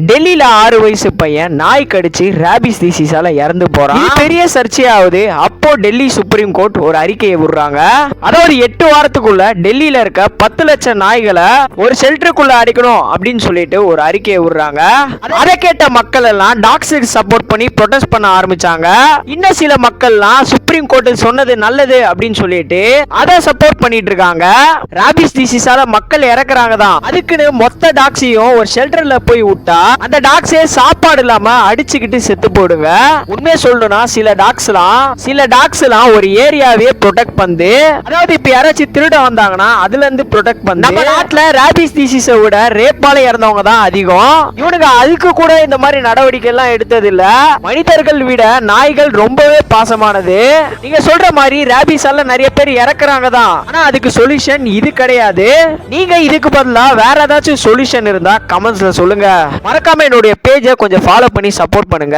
டெல்லியில 6 வயசு பையன் நாய் கடிச்சு ராபிஸ் டிசீஸால இறந்து போறான். பெரிய சர்ச்சையாவது. அப்போ டெல்லி சுப்ரீம் கோர்ட் ஒரு அறிக்கையை விடுறாங்க. அதாவது 8 வாரத்துக்குள்ள டெல்லியில இருக்க 10 லட்சம் நாய்களை ஒரு ஷெல்டருக்குள்ள அடைக்கணும் அப்படின்னு சொல்லிட்டு ஒரு அறிக்கையை விடுறாங்க. அதை கேட்ட மக்கள் எல்லாம் டாக்ஸுக்கு சப்போர்ட் பண்ணி ப்ரொடெஸ்ட் பண்ண ஆரம்பிச்சாங்க. இன்னும் சில மக்கள்லாம் சுப்ரீம் கோர்ட் சொன்னது நல்லது அப்படின்னு சொல்லிட்டு அதை சப்போர்ட் பண்ணிட்டு இருக்காங்க. ராபிஸ் டிசீஸால மக்கள் இறக்குறாங்க தான், அதுக்குன்னு மொத்த டாக்ஸையும் ஒரு ஷெல்டர்ல போய் விட்டா அந்த டாக்ஸே சாப்பாடு இல்லாம அடிச்சுக்கிட்டு செத்து போடுங்க. உண்மையை சொல்லணும்னா சில டாக்ஸ் எல்லாம் ஒரு ஏரியாவே ப்ரொடெக்ட் பண்ணு. அதாவது இப்ப யாராச்சும் திருட வந்தாங்கன்னா அதுல இருந்து ப்ரொடெக்ட் பண்ணு. நம்ம நாட்டுல ராபிஸ் டிசீஸை விட ரேப்பால இறந்தவங்க தான் அதிகம். இவனுக்கு அதுக்கு கூட இந்த மாதிரி நடவடிக்கை எல்லாம் எடுத்தது இல்ல. மனிதர்கள் விட நாய்கள் ரொம்பவே பாசமானது. நீங்க சொல்ற மாதிரி ராபிஸால நிறைய பேர் இறக்குறாங்க தான், ஆனா அதுக்கு சொல்யூஷன் இது கிடையாது. நீங்க இதுக்கு பதிலா வேற ஏதாச்சும் சொல்யூஷன் இருந்தா கமெண்ட்ஸ்ல சொல்லுங்க. மறக்காம என்னுடைய பேஜை கொஞ்சம் ஃபாலோ பண்ணி சப்போர்ட் பண்ணுங்க.